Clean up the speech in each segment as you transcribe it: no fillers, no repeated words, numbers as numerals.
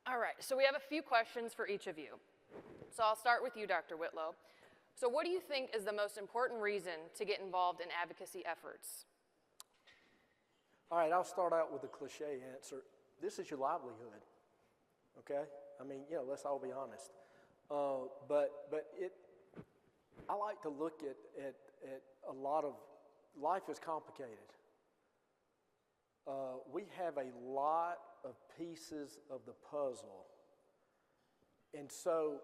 All right, so we have a few questions for each of you. So I'll start with you, Dr. Whitlow. So what do you think is the most important reason to get involved in advocacy efforts? All right, I'll start out with a cliche answer. This is your livelihood, okay? I mean, you know, let's all be honest. I like to look at a lot of, life is complicated. We have a lot of pieces of the puzzle. And so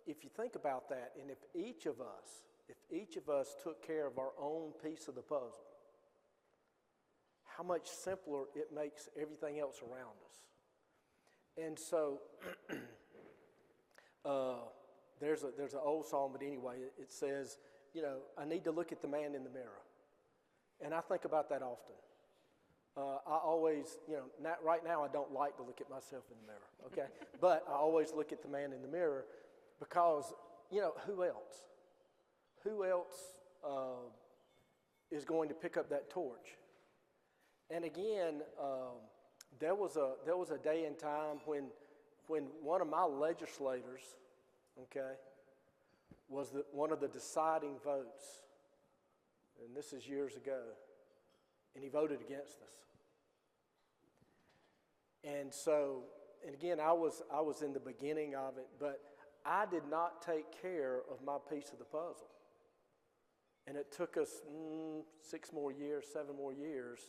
if you think about that, and if each of us took care of our own piece of the puzzle, how much simpler it makes everything else around us. And so there's an old song, but anyway, it says, you know, I need to look at the man in the mirror. And I think about that often. I always, you know, right now I don't like to look at myself in the mirror, okay? But I always look at the man in the mirror because, you know, who else? Who else is going to pick up that torch? And again, there was a day and time when one of my legislators, okay, was one of the deciding votes, and this is years ago, and he voted against us. And so, and again, I was in the beginning of it, but I did not take care of my piece of the puzzle. And it took us 6 more years, 7 more years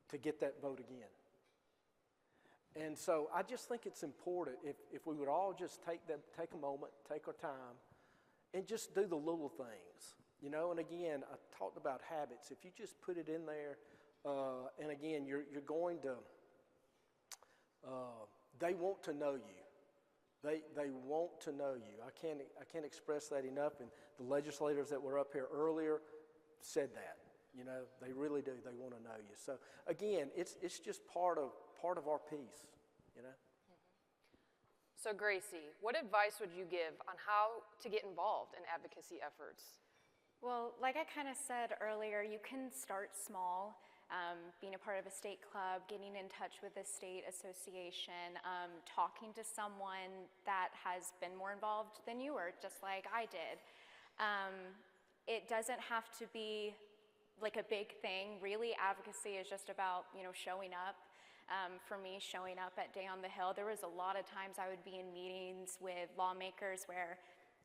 to get that vote again. And so I just think it's important if we would all just take a moment, take our time, and just do the little things, you know. And again, I talked about habits. If you just put it in there, and again, you're going to. They want to know you. They want to know you. I can't express that enough. And the legislators that were up here earlier said that. You know, they really do. They want to know you. So again, it's just part of our piece. You know. So Gracie, what advice would you give on how to get involved in advocacy efforts? Well, like I kind of said earlier, you can start small. Being a part of a state club, getting in touch with a state association, talking to someone that has been more involved than you were, just like I did. It doesn't have to be like a big thing. Really, advocacy is just about, you know, showing up. For me, showing up at Day on the Hill, there was a lot of times I would be in meetings with lawmakers where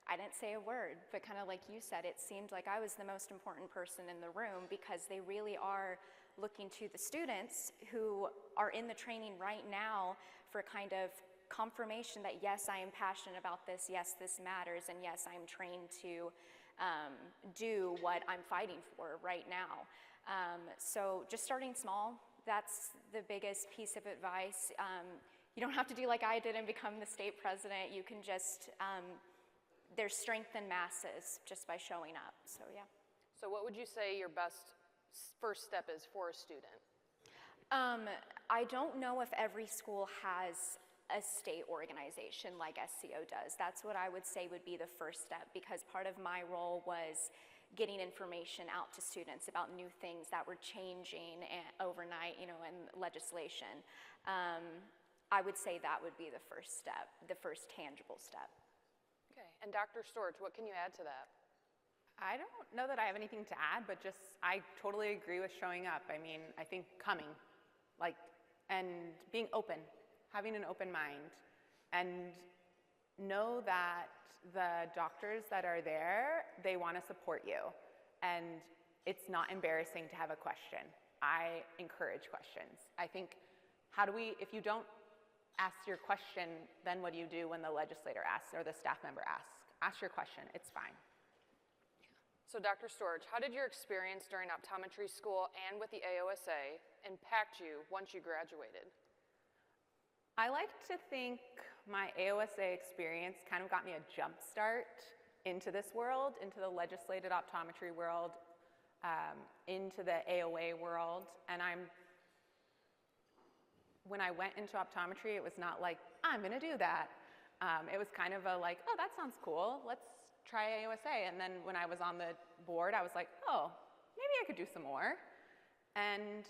I didn't say a word, but kind of like you said, it seemed like I was the most important person in the room because they really are looking to the students who are in the training right now for kind of confirmation that yes, I am passionate about this, yes, this matters, and yes, I'm trained to do what I'm fighting for right now. So just starting small, that's the biggest piece of advice. You don't have to do like I did and become the state president. You can just, there's strength in masses just by showing up, so yeah. So what would you say your best first step is for a student? I don't know if every school has a state organization like SCO does. That's what I would say would be the first step, because part of my role was getting information out to students about new things that were changing overnight, you know, in legislation. I would say that would be the first step, the first tangible step. Okay, and Dr. Storch, what can you add to that? I don't know that I have anything to add, but just I totally agree with showing up. I mean, I think coming, like, and being open, having an open mind, and know that the doctors that are there, they want to support you, and it's not embarrassing to have a question. I encourage questions. I think, how do we, if you don't ask your question, then what do you do when the legislator asks or the staff member asks? Ask your question, it's fine. So Dr. Storch, how did your experience during optometry school and with the AOSA impact you once you graduated? I like to think my AOSA experience kind of got me a jump start into this world, into the legislated optometry world, into the AOA world. And when I went into optometry, it was not like, I'm gonna do that. It was kind of a like, oh, that sounds cool, let's try AOSA. And then when I was on the board, I was like, oh, maybe I could do some more. And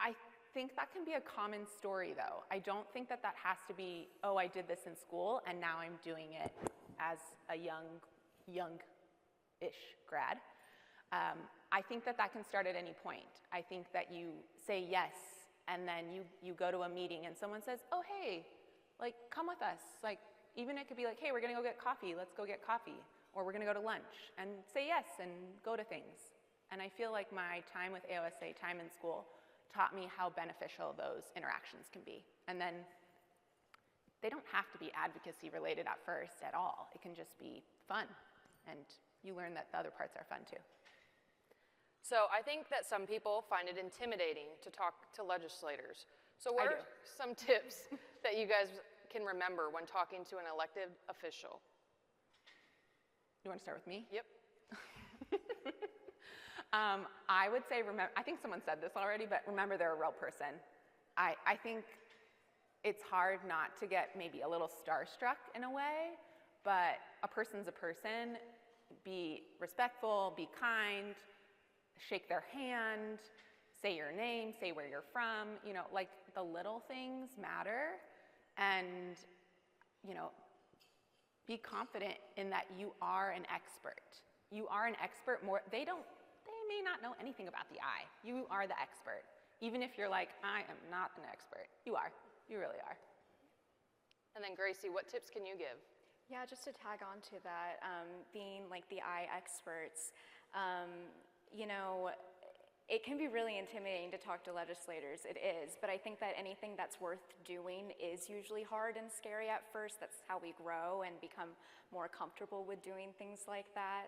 I think that can be a common story, though. I don't think that that has to be, oh, I did this in school, and now I'm doing it as a young-ish grad. I think that that can start at any point. I think that you say yes, and then you go to a meeting, and someone says, oh, hey, like, come with us. Like, even it could be like, hey, we're going to go get coffee. Let's go get coffee. Or we're going to go to lunch, and say yes and go to things. And I feel like my time with AOSA, time in school, taught me how beneficial those interactions can be. And then they don't have to be advocacy related at first at all. It can just be fun, and you learn that the other parts are fun too. So I think that some people find it intimidating to talk to legislators. So what are some tips that you guys can remember when talking to an elected official? You want to start with me? Yep. I would say, I think someone said this already, but remember they're a real person. I think it's hard not to get maybe a little starstruck in a way, but a person's a person. Be respectful, be kind, shake their hand, say your name, say where you're from. You know, like the little things matter, and, you know, be confident in that you are an expert. You are an expert more, they may not know anything about the eye. You are the expert. Even if you're like, I am not an expert. You are, you really are. And then Gracie, what tips can you give? Yeah, just to tag on to that, being like the eye experts, you know, it can be really intimidating to talk to legislators, it is, but I think that anything that's worth doing is usually hard and scary at first. That's how we grow and become more comfortable with doing things like that.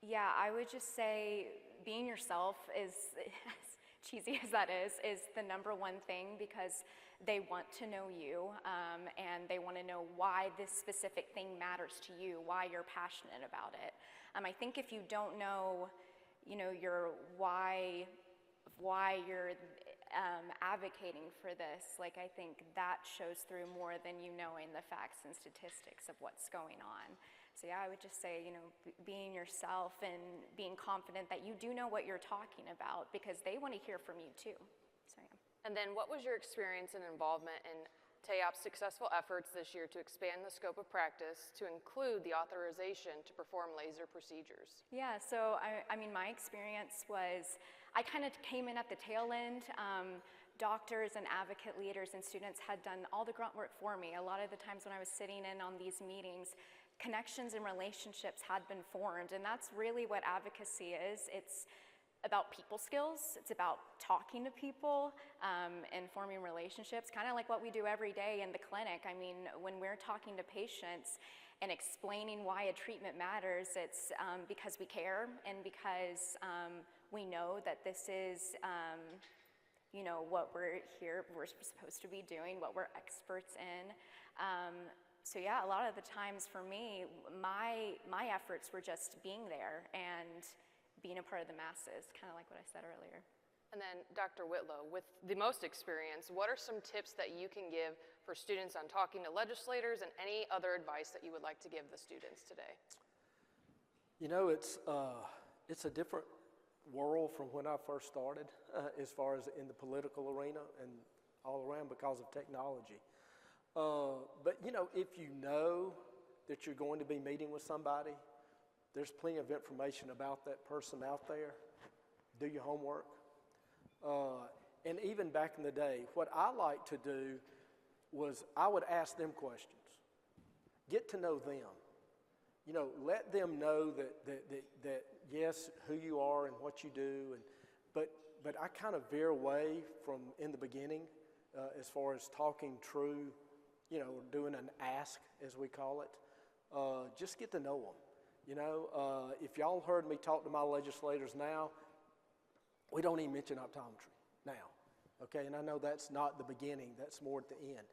Yeah, I would just say being yourself is, as cheesy as that is the number one thing, because they want to know you, and they want to know why this specific thing matters to you, why you're passionate about it. I think if you don't know, you know, your why you're advocating for this, like, I think that shows through more than you knowing the facts and statistics of what's going on. So yeah, I would just say, you know, being yourself and being confident that you do know what you're talking about, because they want to hear from you too. So yeah. And then what was your experience and involvement in TAOP's successful efforts this year to expand the scope of practice to include the authorization to perform laser procedures? Yeah, so I mean, my experience was, I kind of came in at the tail end. Doctors and advocate leaders and students had done all the grunt work for me. A lot of the times when I was sitting in on these meetings, connections and relationships had been formed, and that's really what advocacy is. It's about people skills, it's about talking to people and forming relationships, kind of like what we do every day in the clinic. I mean, when we're talking to patients and explaining why a treatment matters, it's because we care and because we know that this is you know, what we're supposed to be doing, what we're experts in. So yeah, a lot of the times for me, my efforts were just being there and being a part of the masses, kind of like what I said earlier. And then Dr. Whitlow, with the most experience, what are some tips that you can give for students on talking to legislators, and any other advice that you would like to give the students today? You know, it's a different world from when I first started, as far as in the political arena and all around, because of technology. But you know, if you know that you're going to be meeting with somebody, there's plenty of information about that person out there. Do your homework. And even back in the day, what I like to do was I would ask them questions. Get to know them. You know, let them know that yes, who you are and what you do. But I kind of veer away from in the beginning as far as talking true, you know, doing an ask, as we call it. Just get to know them. You know, if y'all heard me talk to my legislators now, we don't even mention optometry now, okay? And I know that's not the beginning, that's more at the end.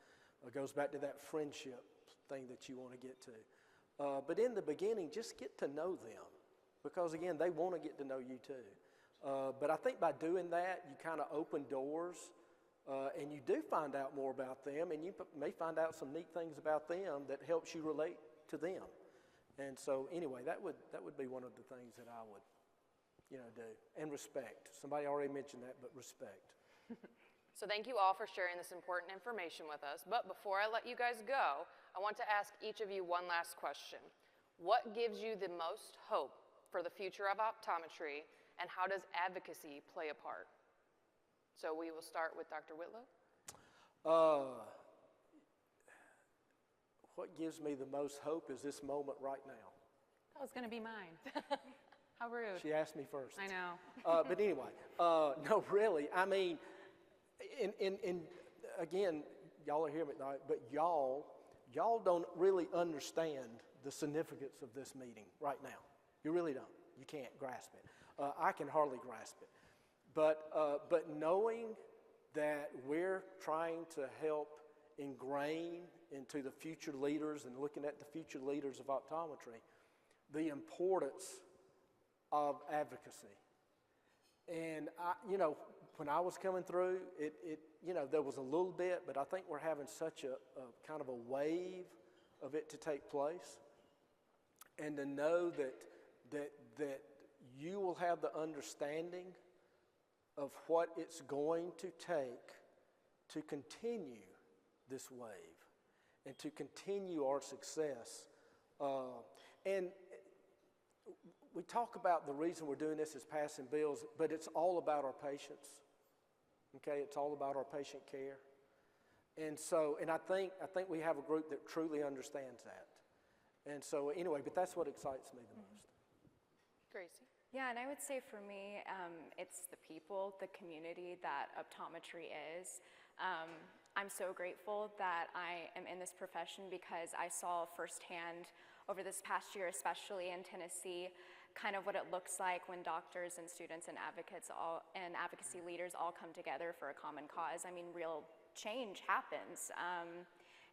It goes back to that friendship thing that you want to get to. But in the beginning, just get to know them, because again, they want to get to know you too. But I think by doing that, you kind of open doors, and you do find out more about them, and you may find out some neat things about them that helps you relate to them. And so anyway, that would be one of the things that I would do. And respect. Somebody already mentioned that, but respect. So thank you all for sharing this important information with us. But before I let you guys go, I want to ask each of you one last question. What gives you the most hope for the future of optometry, and how does advocacy play a part? So we will start with Dr. Whitlow. What gives me the most hope is this moment right now. That was going to be mine. How rude. She asked me first. I know. But anyway, no, really. I mean, again, y'all are hearing me, but y'all don't really understand the significance of this meeting right now. You really don't. You can't grasp it. I can hardly grasp it. But knowing that we're trying to help ingrain into the future leaders and looking at the future leaders of optometry, the importance of advocacy. And when I was coming through, there was a little bit, but I think we're having such a kind of a wave of it to take place. And to know that you will have the understanding of what it's going to take to continue this wave and to continue our success. And we talk about the reason we're doing this is passing bills, but it's all about our patients. Okay, it's all about our patient care. And I think we have a group that truly understands that. And so anyway, but that's what excites me the most. Gracie. Yeah, and I would say for me, it's the people, the community that optometry is. I'm so grateful that I am in this profession because I saw firsthand over this past year, especially in Tennessee, kind of what it looks like when doctors and students and advocates and advocacy leaders all come together for a common cause. I mean, real change happens.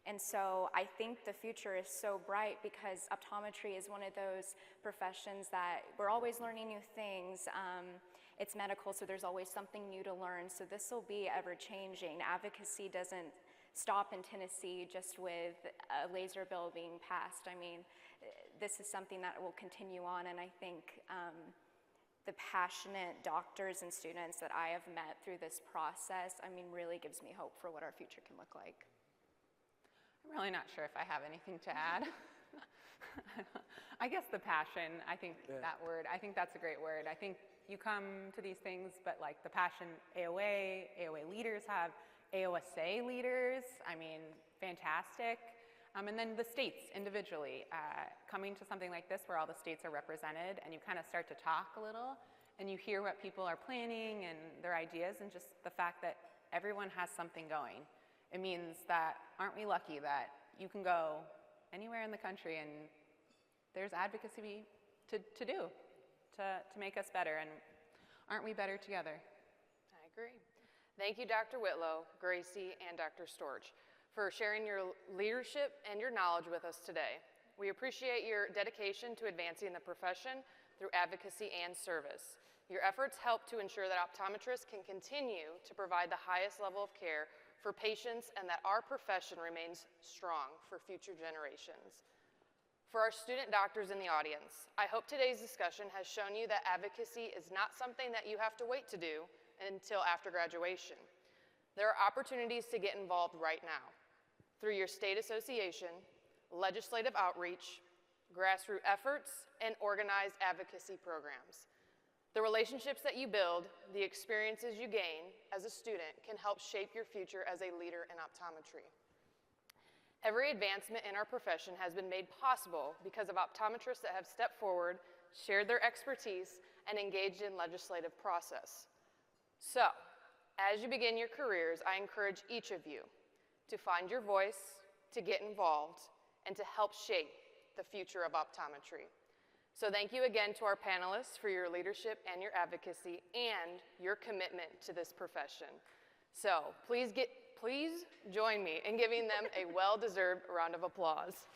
And so I think the future is so bright because optometry is one of those professions that we're always learning new things. It's medical, so there's always something new to learn. So this will be ever changing. Advocacy doesn't stop in Tennessee just with a laser bill being passed. I mean, this is something that will continue on, and I think the passionate doctors and students that I have met through this process, I mean, really gives me hope for what our future can look like. I'm really not sure if I have anything to add. I guess the passion, I think that word, I think that's a great word. I think you come to these things, but like the passion AOA leaders have, AOSA leaders, I mean, fantastic. And then the states individually, coming to something like this where all the states are represented and you kind of start to talk a little and you hear what people are planning and their ideas and just the fact that everyone has something going. It means that, aren't we lucky that you can go anywhere in the country and there's advocacy to do, to make us better, and aren't we better together? I agree. Thank you, Dr. Whitlow, Gracie, and Dr. Storch, for sharing your leadership and your knowledge with us today. We appreciate your dedication to advancing the profession through advocacy and service. Your efforts help to ensure that optometrists can continue to provide the highest level of care for patients and that our profession remains strong for future generations. For our student doctors in the audience, I hope today's discussion has shown you that advocacy is not something that you have to wait to do until after graduation. There are opportunities to get involved right now through your state association, legislative outreach, grassroots efforts, and organized advocacy programs. The relationships that you build, the experiences you gain as a student can help shape your future as a leader in optometry. Every advancement in our profession has been made possible because of optometrists that have stepped forward, shared their expertise, and engaged in legislative process. So, as you begin your careers, I encourage each of you to find your voice, to get involved, and to help shape the future of optometry. So thank you again to our panelists for your leadership and your advocacy and your commitment to this profession. So please join me in giving them a well-deserved round of applause.